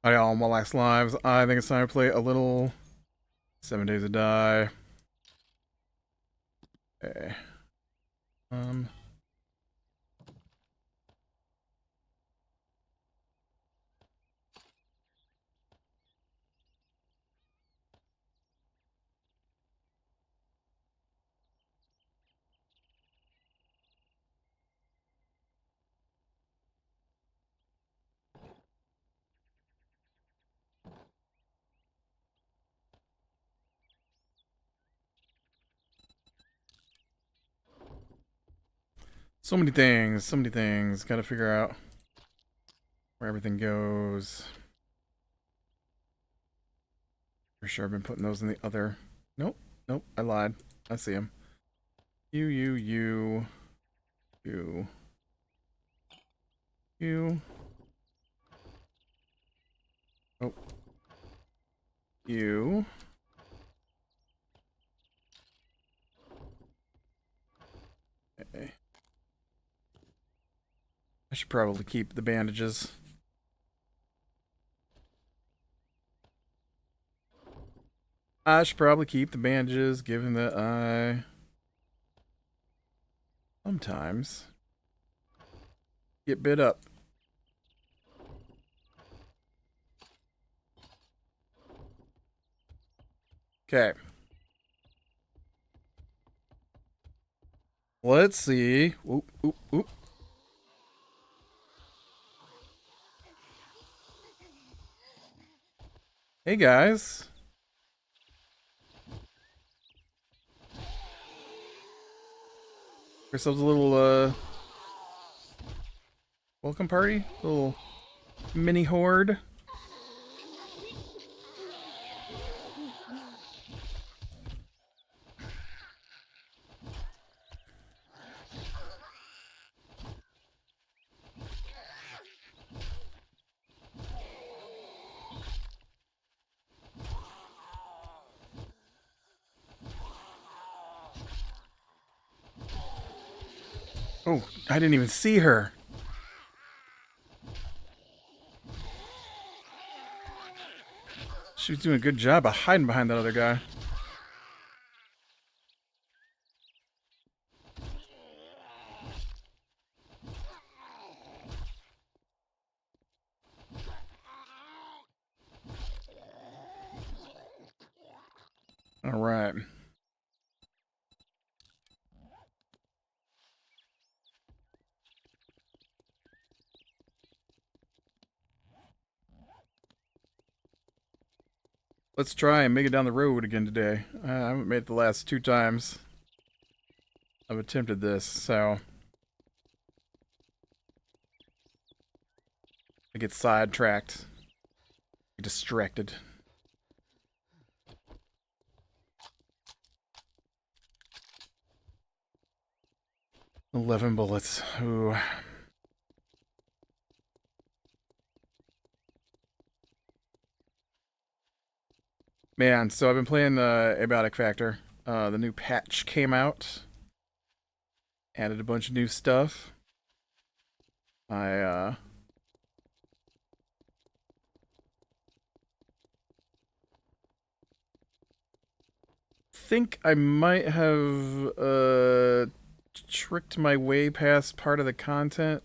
Alright, all my last lives. I think it's time to play a little 7 Days to Die. Okay. So many things, so many things. Gotta figure out where everything goes. For sure I've been putting those in the other... Nope, nope, I lied. I see him. You. Oh. You. Okay. I should probably keep the bandages. I should probably keep the bandages, given that I sometimes get bit up. Okay. Let's see. Oop, oop, oop. Hey guys. Ourselves a little welcome party, little mini horde. Oh, I didn't even see her. She was doing a good job of hiding behind that other guy. All right. Let's try and make it down the road again today. I haven't made it the last 2 times I've attempted this, so I get sidetracked, get distracted. 11 bullets. Ooh. Man, so I've been playing Abiotic Factor. The new patch came out. Added a bunch of new stuff. I think I might have tricked my way past part of the content,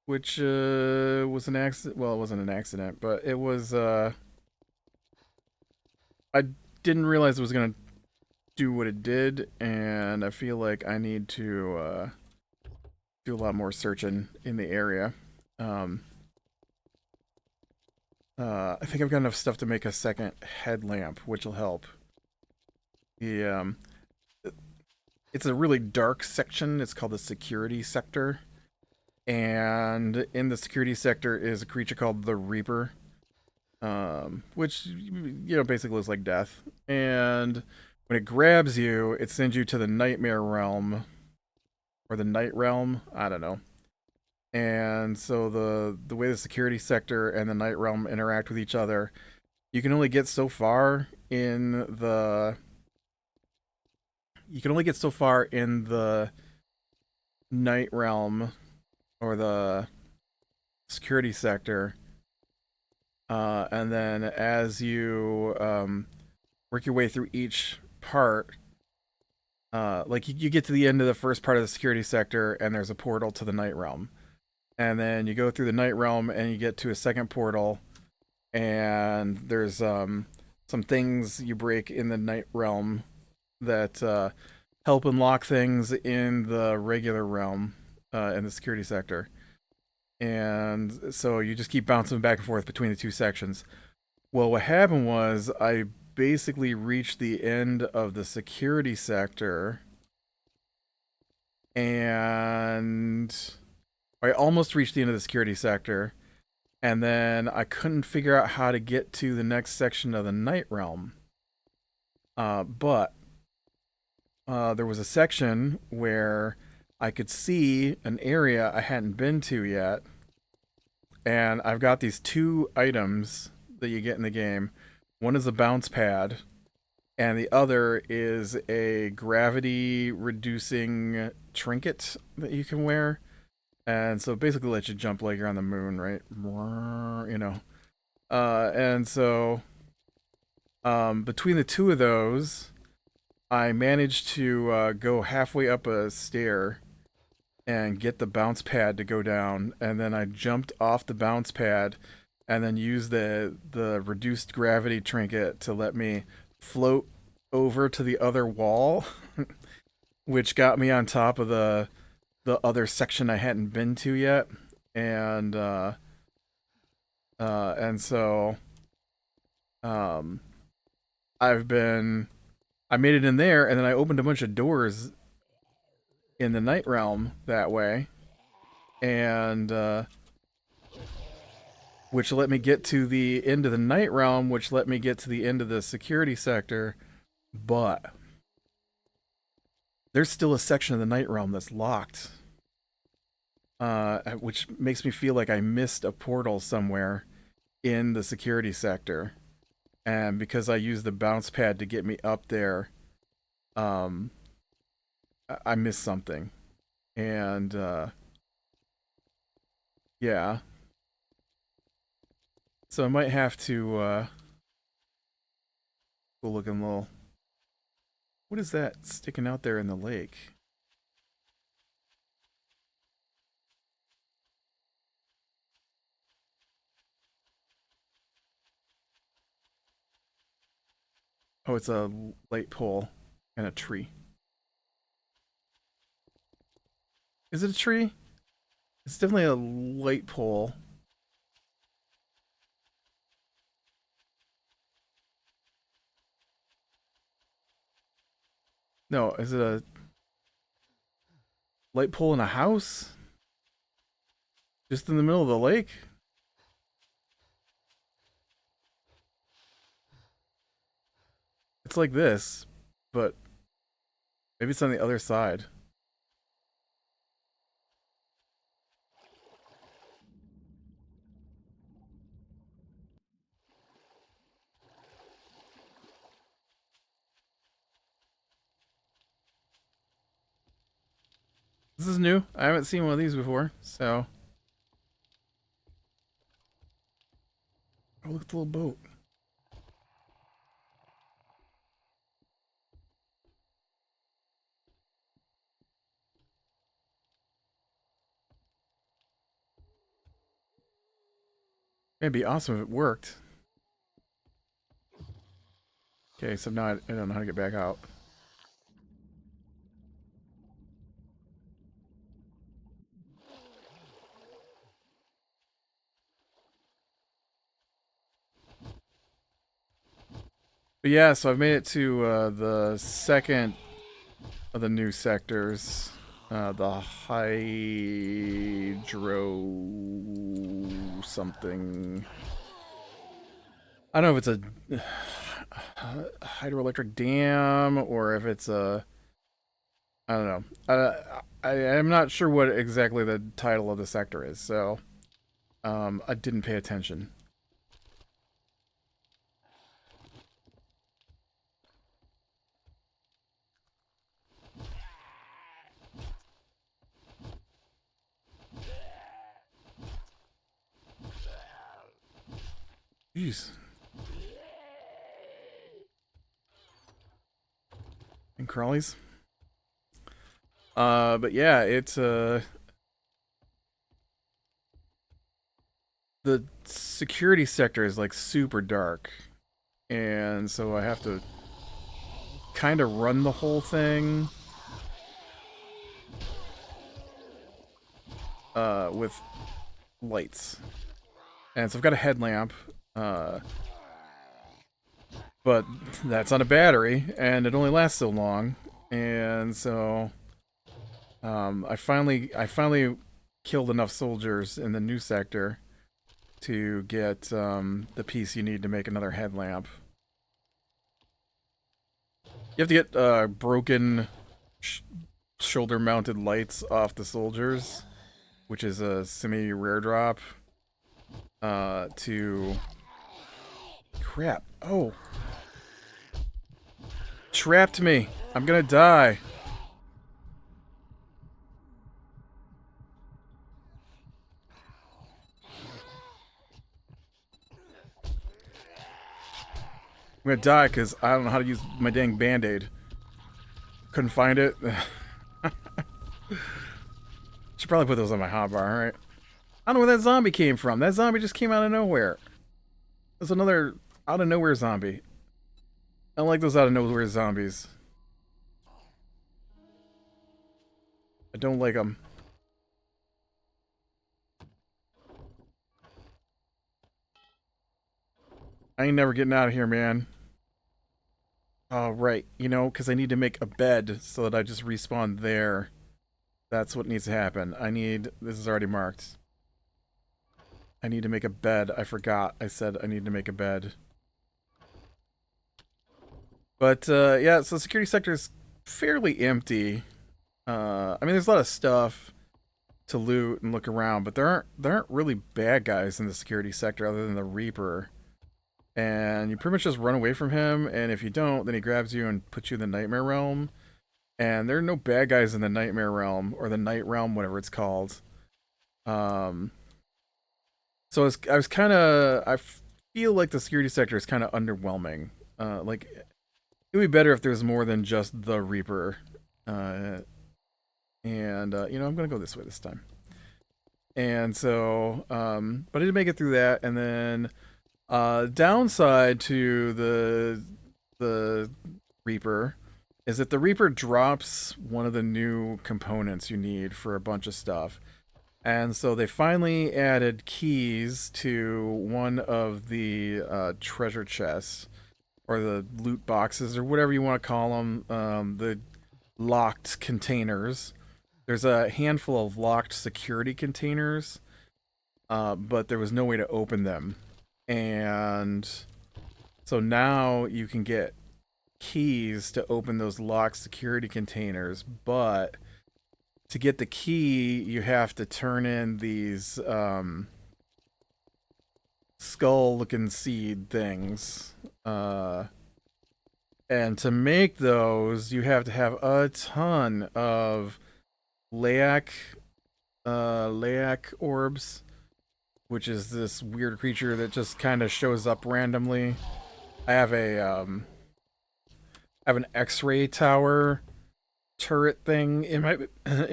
which was an accident. Well, it wasn't an accident, but it was I didn't realize it was gonna do what it did, and I feel like I need to do a lot more searching in the area. I think I've got enough stuff to make a second headlamp, which will help. The it's a really dark section. It's called the security sector, and in the security sector is a creature called the Reaper, which basically looks like death. And when it grabs you, it sends you to the nightmare realm, or the night realm. I don't know. And so the way the security sector and the night realm interact with each other, you can only get so far in the you can only get so far in the night realm or the security sector, and then as you work your way through each part, like you get to the end of the first part of the security sector, and there's a portal to the night realm, and then you go through the night realm, and you get to a second portal, and there's some things you break in the night realm that help unlock things in the regular realm, in the security sector. And so you just keep bouncing back and forth between the two sections. Well, what happened was I basically reached the end of the security sector, and I almost reached the end of the security sector, and then I couldn't figure out how to get to the next section of the night realm. But there was a section where I could see an area I hadn't been to yet, and I've got these two items that you get in the game. One is a bounce pad, and the other is a gravity reducing trinket that you can wear. And so basically lets you jump like you're on the moon, right? You know. And so between the two of those, I managed to go halfway up a stair and get the bounce pad to go down, and then I jumped off the bounce pad and then used the reduced gravity trinket to let me float over to the other wall, which got me on top of the other section I hadn't been to yet. And so um I made it in there, and then I opened a bunch of doors in the night realm that way, and which let me get to the end of the night realm, which let me get to the end of the security sector. But there's still a section of the night realm that's locked, which makes me feel like I missed a portal somewhere in the security sector. And because I used the bounce pad to get me up there, um, I missed something. And yeah, so I might have to go looking little. What is that sticking out there in the lake? Oh, it's a light pole and a tree. Is it a tree? It's definitely a light pole. No, is it a light pole in a house? Just in the middle of the lake? It's like this, but maybe it's on the other side. This is new. I haven't seen one of these before, so. Oh, look at the little boat. It'd be awesome if it worked. Okay, so now I don't know how to get back out. But yeah, so I've made it to the second of the new sectors, the hydro something. I don't know if it's a hydroelectric dam or if it's a. I don't know. I'm not sure what exactly the title of the sector is, so I didn't pay attention. Jeez. And crawlies. But yeah, it's the security sector is like super dark, and so I have to kind of run the whole thing with lights. And so I've got a headlamp, but that's on a battery, and it only lasts so long. And so I finally killed enough soldiers in the new sector to get the piece you need to make another headlamp. You have to get broken shoulder-mounted lights off the soldiers, which is a semi-rare drop. To... Crap. Oh. Trapped me. I'm gonna die. I'm gonna die because I don't know how to use my dang band-aid. Couldn't find it. Should probably put those on my hotbar, right? I don't know where that zombie came from. That zombie just came out of nowhere. There's another out-of-nowhere zombie. I don't like those out-of-nowhere zombies. I don't like them. I ain't never getting out of here, man. Oh, right. You know, because I need to make a bed so that I just respawn there. That's what needs to happen. This is already marked. I need to make a bed. I forgot. I said I need to make a bed. But, yeah, so security sector is fairly empty. I mean, there's a lot of stuff to loot and look around, but there aren't really bad guys in the security sector other than the Reaper. And you pretty much just run away from him, and if you don't, then he grabs you and puts you in the Nightmare Realm. And there are no bad guys in the Nightmare Realm, or the Night Realm, whatever it's called. So I feel like the security sector is kind of underwhelming. Like, it would be better if there was more than just the Reaper. You know, I'm going to go this way this time. And so, but I did make it through that, and then... downside to the Reaper is that the Reaper drops one of the new components you need for a bunch of stuff. And so they finally added keys to one of the treasure chests, or the loot boxes, or whatever you want to call them, the locked containers. There's a handful of locked security containers, but there was no way to open them. And so now you can get keys to open those locked security containers, but to get the key, you have to turn in these skull-looking seed things. And to make those, you have to have a ton of Layak orbs, which is this weird creature that just kind of shows up randomly. I have an X-ray tower turret thing in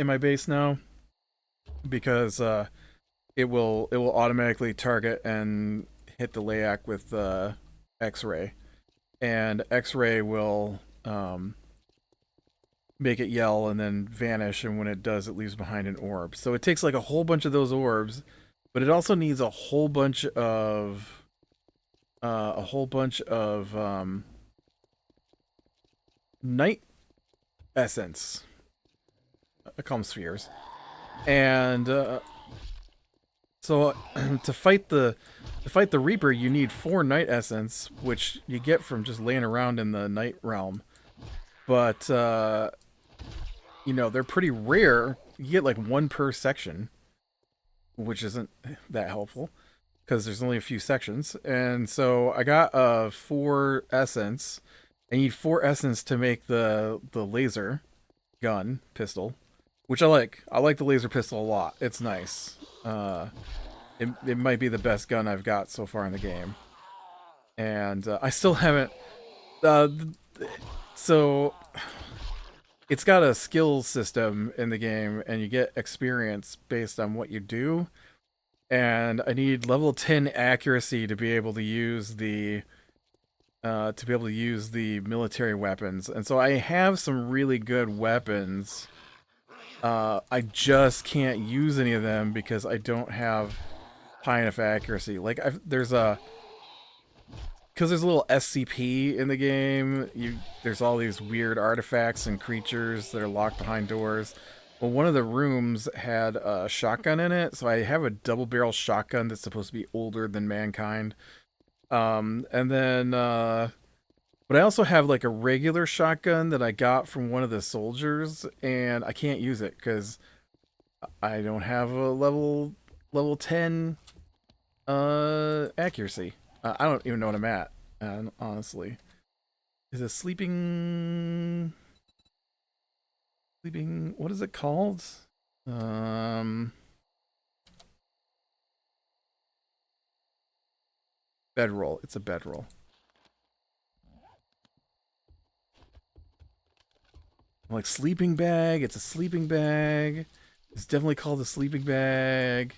my base now, because it will automatically target and hit the Layak with X-ray, and X-ray will make it yell and then vanish, and when it does, it leaves behind an orb. So it takes like a whole bunch of those orbs. But it also needs a whole bunch of night essence. I call them spheres. And so to fight the Reaper, you need 4 night essence, which you get from just laying around in the Night Realm. But you know, they're pretty rare. You get like one per section, which isn't that helpful because there's only a few sections. And so I got 4 essence. I need 4 essence to make the laser gun pistol, which I like. I like the laser pistol a lot. It's nice. It might be the best gun I've got so far in the game, and I still haven't. Uh, so it's got a skill system in the game, and you get experience based on what you do. And I need level 10 accuracy to be able to use the military weapons. And so I have some really good weapons. I just can't use any of them because I don't have high enough accuracy. Like because there's a little SCP in the game. There's all these weird artifacts and creatures that are locked behind doors. Well, one of the rooms had a shotgun in it, so I have a double barrel shotgun that's supposed to be older than mankind. And then but I also have like a regular shotgun that I got from one of the soldiers, and I can't use it because I don't have a level 10 accuracy. I don't even know what I'm at, honestly. Is it sleeping, what is it called? Um Bedroll. It's a bedroll. Like sleeping bag, it's a sleeping bag. It's definitely called a sleeping bag.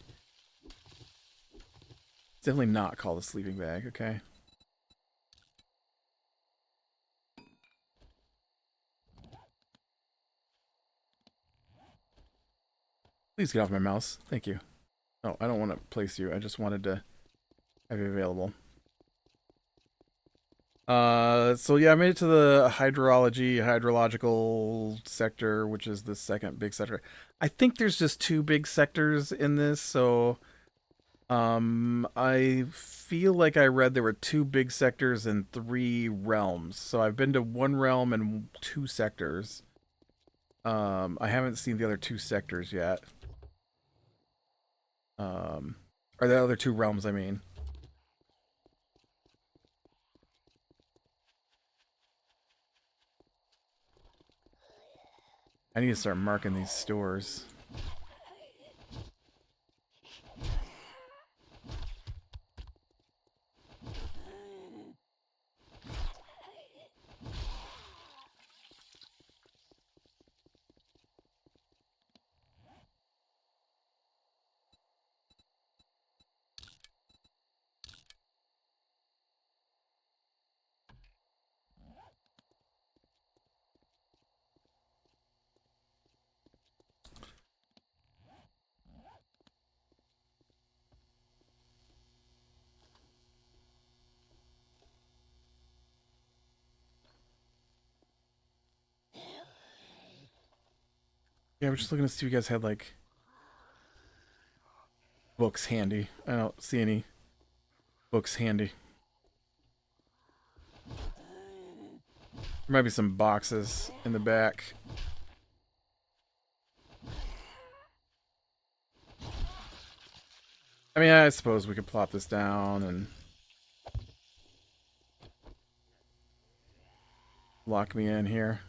It's definitely not called a sleeping bag, okay? Please get off my mouse. Thank you. Oh, I don't want to place you. I just wanted to have you available. So yeah, I made it to the hydrological sector, which is the second big sector. I think there's just 2 big sectors in this, so I feel like I read there were 2 big sectors and 3 realms. So I've been to 1 realm and 2 sectors. I haven't seen the other 2 sectors yet. Or the other 2 realms, I mean. I need to start marking these stores. Yeah, I'm just looking to see if you guys had like books handy. I don't see any books handy. There might be some boxes in the back. I mean, I suppose we could plop this down and lock me in here.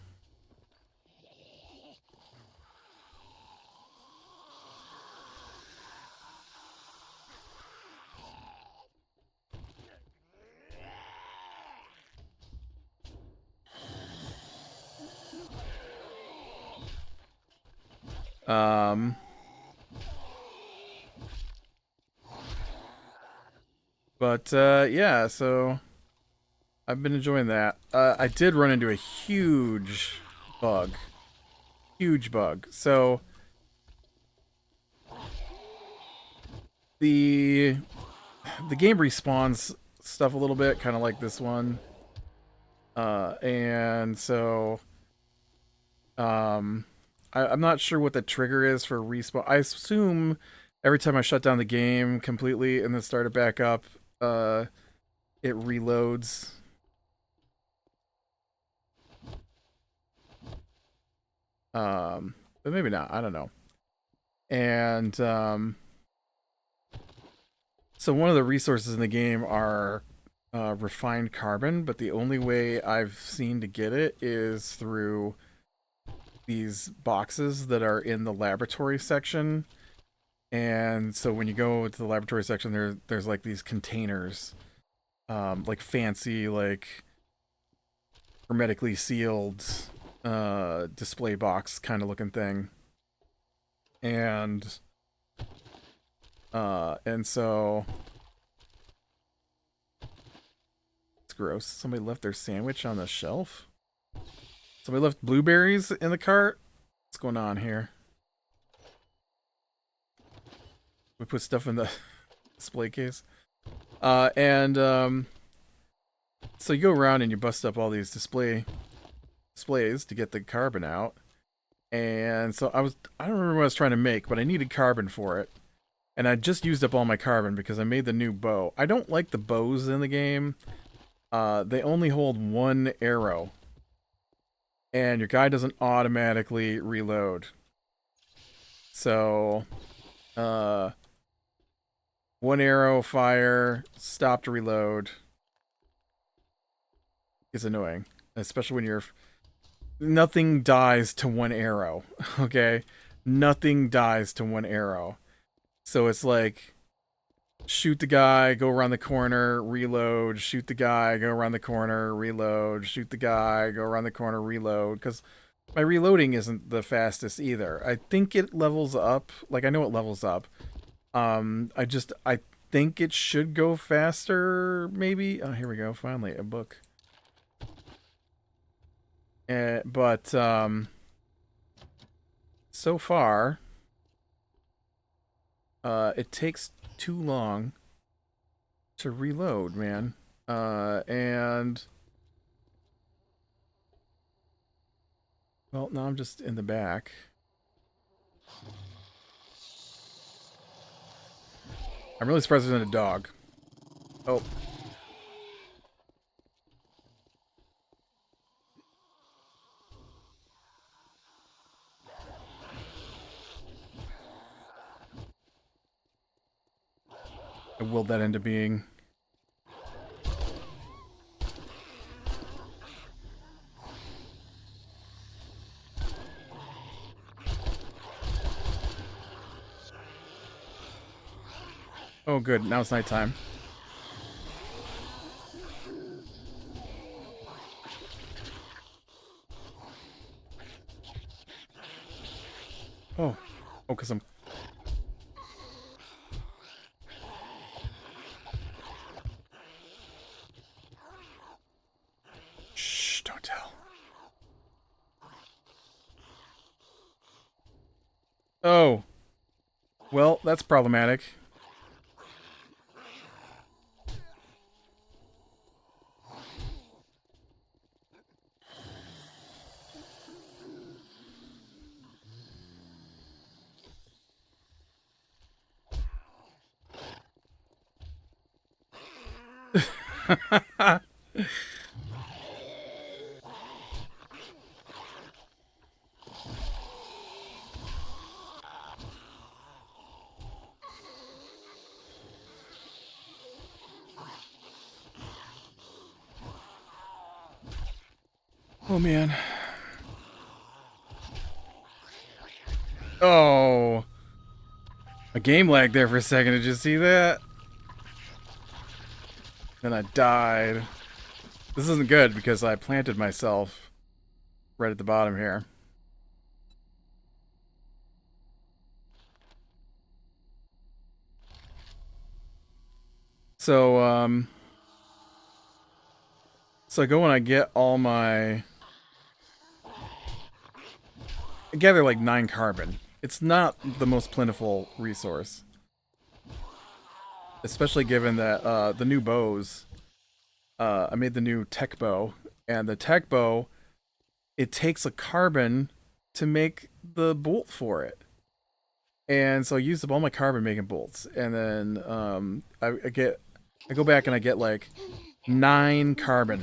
Um, but yeah, so I've been enjoying that. I did run into a bug, huge bug. So the the game respawns stuff a little bit, kind of like this one. And so I'm not sure what the trigger is for respawn. I assume every time I shut down the game completely and then start it back up, it reloads. But maybe not. I don't know. And so one of the resources in the game are refined carbon, but the only way I've seen to get it is through these boxes that are in the laboratory section. And so when you go to the laboratory section, there's like these containers, like fancy, like hermetically sealed display box kind of looking thing. And so it's gross. Somebody left their sandwich on the shelf. Somebody left blueberries in the cart. What's going on here? We put stuff in the display case. So you go around and you bust up all these displays to get the carbon out. And so I don't remember what I was trying to make, but I needed carbon for it. And I just used up all my carbon because I made the new bow. I don't like the bows in the game. They only hold one arrow. And your guy doesn't automatically reload. So, one arrow fire, stop to reload is annoying. Especially when you're... Nothing dies to one arrow, okay? Nothing dies to one arrow. So it's like, shoot the guy, go around the corner, reload, shoot the guy, go around the corner, reload, shoot the guy, go around the corner, reload, because my reloading isn't the fastest either. I think it levels up. Like, I know it levels up. I think it should go faster, maybe. Oh, here we go. Finally, a book. But so far, it takes too long to reload, man. And well, now I'm just in the back. I'm really surprised there's not a dog. Oh. I willed that into being. Oh, good. Now it's nighttime. Oh. Oh, because I'm... Shh, don't tell. Oh. Well, that's problematic. Oh, man. Oh. A game lag there for a second. Did you see that? Then I died. This isn't good because I planted myself right at the bottom here. So, so I go and I get all my... I gather like 9 carbon. It's not the most plentiful resource. Especially given that the new bows... I made the new tech bow. And the tech bow, it takes a carbon to make the bolt for it. And so I used up all my carbon making bolts. And then I go back and I get like 9 carbon.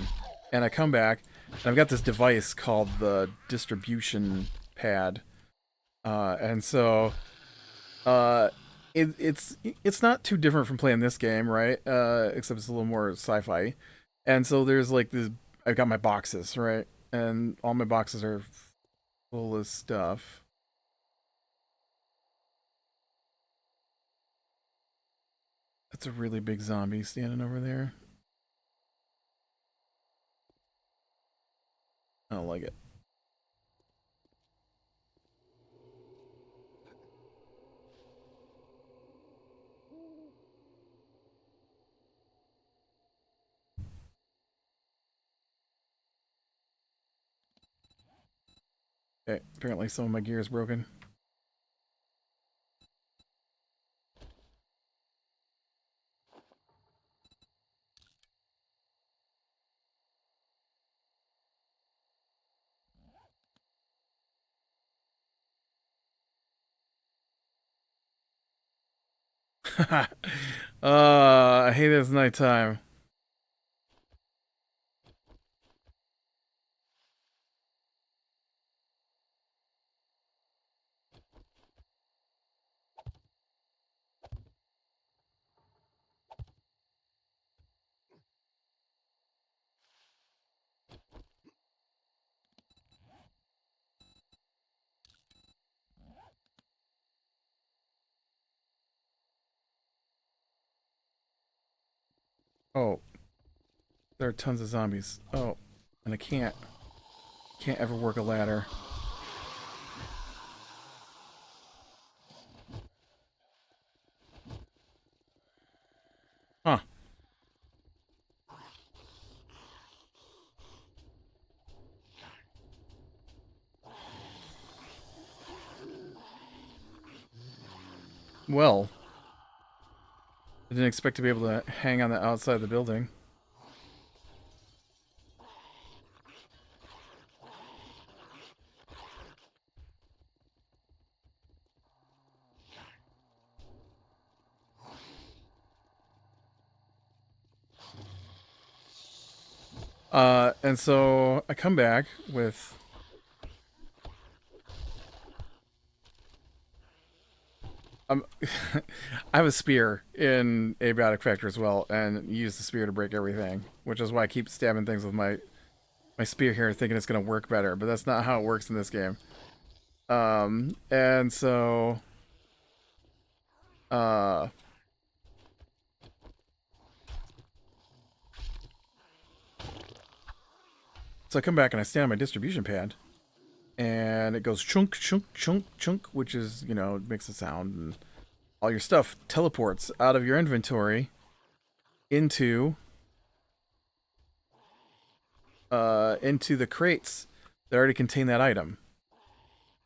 And I come back and I've got this device called the distribution pad, and so uh, it's not too different from playing this game, right? Except it's a little more sci-fi. And so there's like this. I've got my boxes, right, and all my boxes are full of stuff. That's a really big zombie standing over there. I don't like it. Okay, apparently some of my gear is broken. I hate it's nighttime. Oh, there are tons of zombies. Oh, and I can't ever work a ladder. Huh. Well, I didn't expect to be able to hang on the outside of the building. And so I come back with I have a spear in Abiotic Factor as well, and use the spear to break everything, which is why I keep stabbing things with my spear here, thinking it's gonna work better, but that's not how it works in this game. And so uh so I come back and I stand on my distribution pad, and it goes chunk, chunk, chunk, chunk, which is, it makes a sound, and all your stuff teleports out of your inventory into into the crates that already contain that item.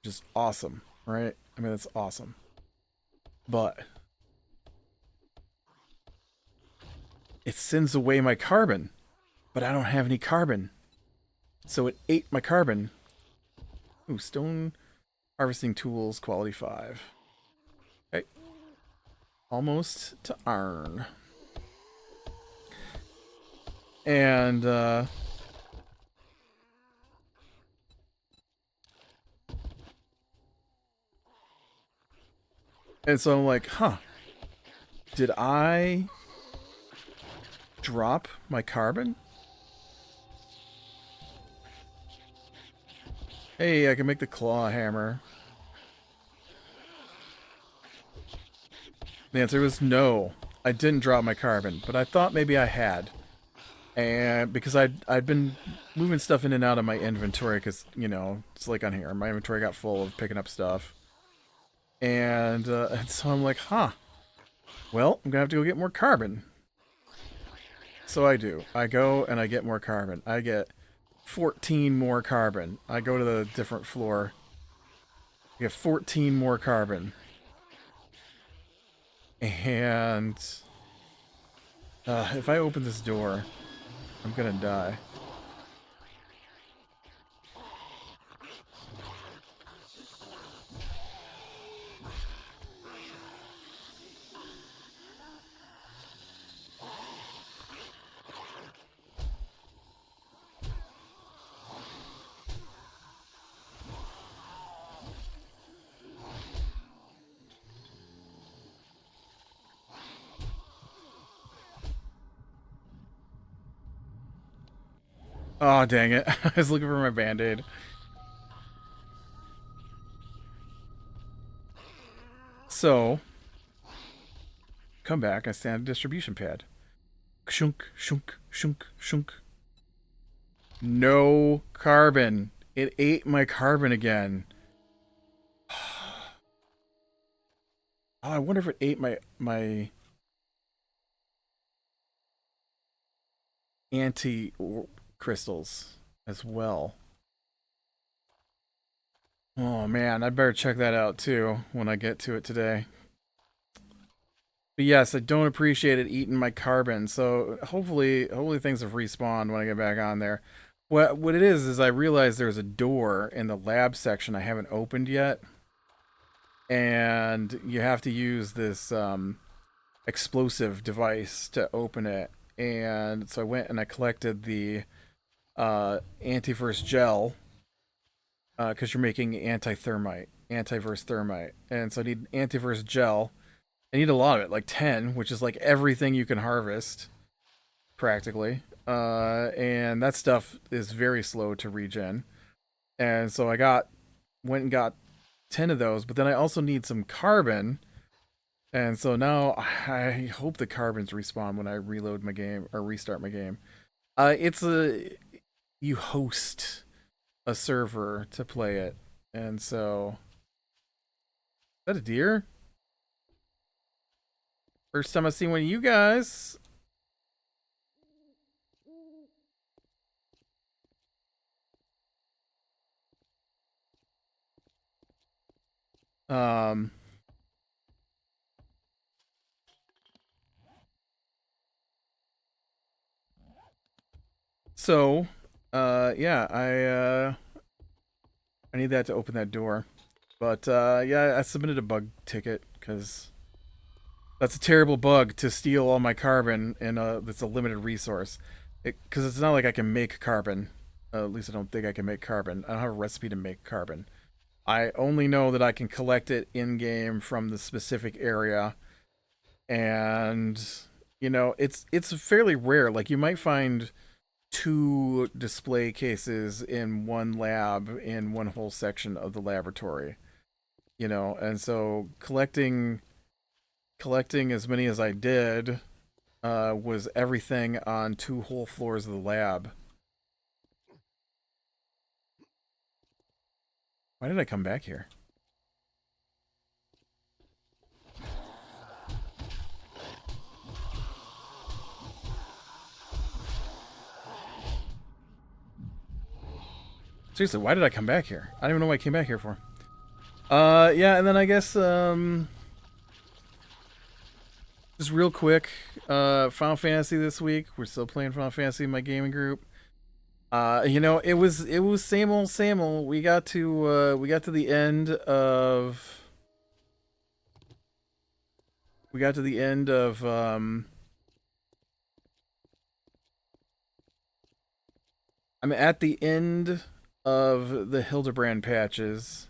Which is awesome, right? I mean, that's awesome. But it sends away my carbon, but I don't have any carbon. So it ate my carbon. Ooh, stone harvesting tools, quality 5. Okay. Almost to iron. And so I'm like, huh, did I drop my carbon? Hey, I can make the claw hammer. The answer was no. I didn't drop my carbon, but I thought maybe I had. And because I'd been moving stuff in and out of my inventory, because, it's like on here. My inventory got full of picking up stuff. And so I'm like, huh. Well, I'm going to have to go get more carbon. So I do. I go and I get more carbon. I get 14 more carbon. I go to the different floor. I get 14 more carbon. And if I open this door, I'm gonna die. Oh, dang it. I was looking for my band-aid. So, come back. I stand at a distribution pad. Shunk, shunk, shunk, shunk. No carbon. It ate my carbon again. Oh, I wonder if it ate my anti crystals as well. Oh man, I better check that out too when I get to it today. But yes, I don't appreciate it eating my carbon. So hopefully things have respawned when I get back on there. What it is I realized there's a door in the lab section I haven't opened yet, and you have to use this explosive device to open it. And so I went and I collected the antivirus gel because you're making antivirus thermite, and so I need antivirus gel. I need a lot of it, like 10, which is like everything you can harvest, practically. And that stuff is very slow to regen. And so went and got 10 of those, but then I also need some carbon. And so now I hope the carbons respawn when I reload my game or restart my game. You host a server to play it. And so, is that a deer? First time I've seen one of you guys. Um, so, yeah, I need that to open that door. But, yeah, I submitted a bug ticket because that's a terrible bug to steal all my carbon and that's a limited resource. Because it's not like I can make carbon. At least I don't think I can make carbon. I don't have a recipe to make carbon. I only know that I can collect it in game from the specific area, and it's fairly rare. Like you might find two display cases in one lab in one whole section of the laboratory. And so collecting as many as I did was everything on two whole floors of the lab. Why did I come back here? Seriously, why did I come back here? I don't even know what I came back here for. Yeah, and then I guess, just real quick, Final Fantasy this week. We're still playing Final Fantasy in my gaming group. It was same old, same old. We got to the end of I'm at the end of the Hildebrand patches.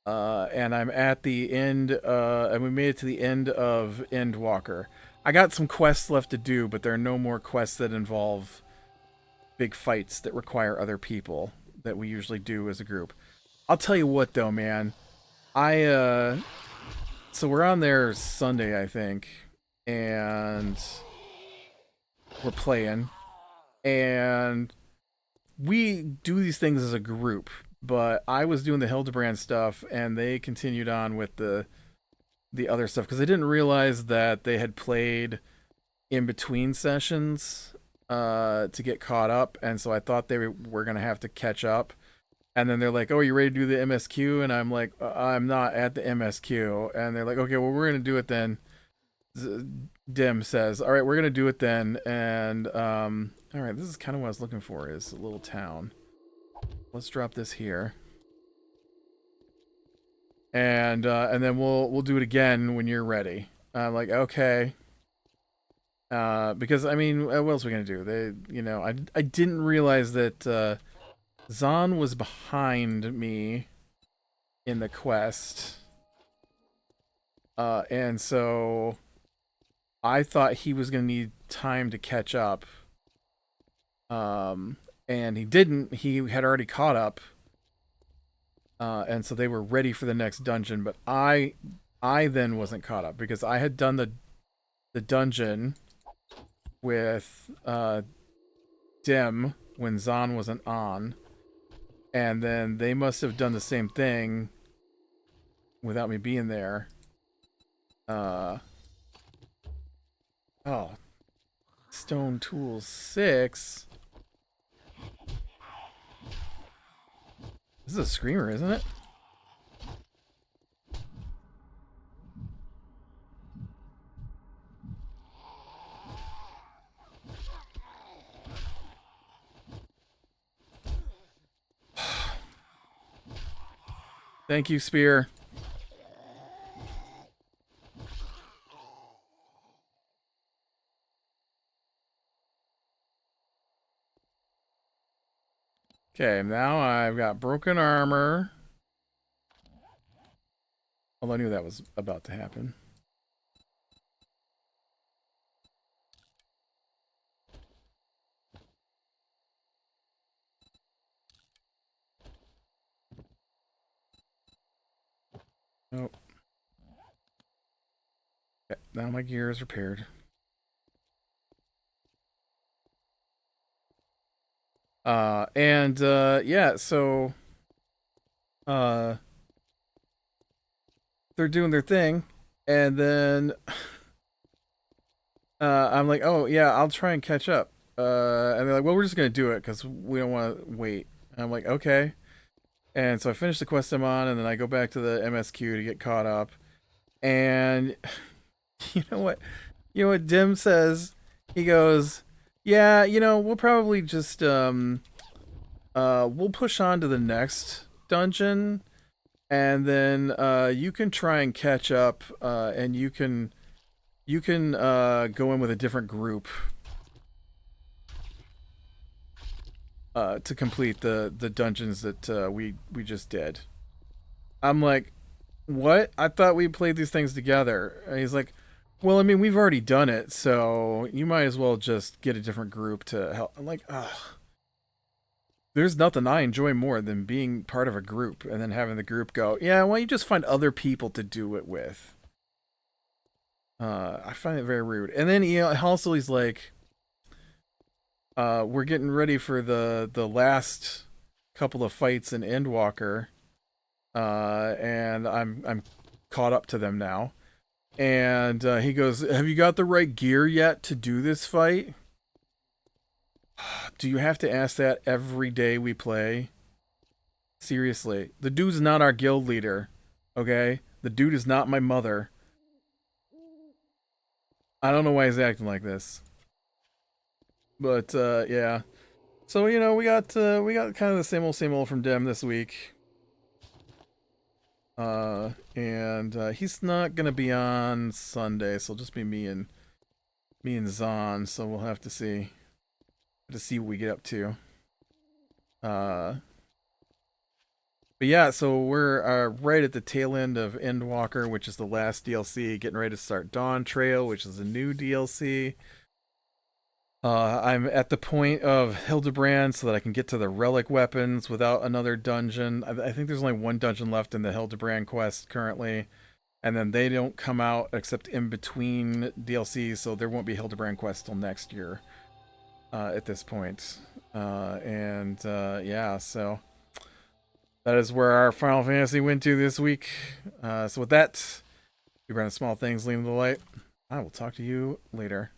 And I'm at the end, and we made it to the end of Endwalker. I got some quests left to do, but there are no more quests that involve big fights that require other people that we usually do as a group. I'll tell you what, though, man. So we're on there Sunday, I think, and we're playing, and we do these things as a group. But I was doing the Hildebrand stuff, and they continued on with the other stuff because I didn't realize that they had played in between sessions to get caught up, and so I thought they were gonna have to catch up. And then they're like, "Oh, are you ready to do the MSQ?" And I'm like, "I'm not at the MSQ." And they're like, "Okay, well, we're gonna do it then." Dim says, "All right, we're gonna do it then." And all right, this is kind of what I was looking for, is a little town. Let's drop this here, and then we'll do it again when you're ready. I'm like, okay, because I mean, what else are we gonna do? I didn't realize that Zahn was behind me in the quest, and so I thought he was gonna need time to catch up. And he didn't. He had already caught up, and so they were ready for the next dungeon. But I then wasn't caught up because I had done the dungeon with Dim when Zahn wasn't on, and then they must have done the same thing without me being there. Oh, Stone Tools 6. This is a screamer, isn't it? Thank you, Spear. Okay, now I've got broken armor. Well, I knew that was about to happen. Nope. Okay, now my gear is repaired. Yeah, so they're doing their thing, and then I'm like, oh yeah, I'll try and catch up. And they're like, well, we're just gonna do it because we don't want to wait. And I'm like, okay. And so I finish the quest I'm on, and then I go back to the MSQ to get caught up. And you know what? You know what Dim says? He goes, yeah, we'll probably just we'll push on to the next dungeon, and then you can try and catch up, and you can go in with a different group to complete the dungeons that we just did. I'm like, what? I thought we played these things together. And he's like, well, I mean, we've already done it, so you might as well just get a different group to help. I'm like, ugh. There's nothing I enjoy more than being part of a group and then having the group go, yeah, why don't you just find other people to do it with? I find it very rude. And then also he's like, we're getting ready for the last couple of fights in Endwalker, and I'm caught up to them now. And he goes, have you got the right gear yet to do this fight? Do you have to ask that every day we play? Seriously, the dude's not our guild leader, okay? The dude is not my mother. I don't know why he's acting like this. But yeah. So we got kind of the same old from Dem this week. And he's not gonna be on Sunday, so it'll just be me and Zahn. So we'll have to see what we get up to. But yeah, so we're right at the tail end of Endwalker, which is the last DLC, getting ready to start Dawn Trail, which is a new DLC. I'm at the point of Hildebrand so that I can get to the relic weapons without another dungeon. I think there's only one dungeon left in the Hildebrand quest currently, and then they don't come out except in between DLCs, so there won't be Hildebrand quest till next year at this point. Yeah, so that is where our Final Fantasy went to this week. So with that, we ran Small Things, Leading the Light. I will talk to you later.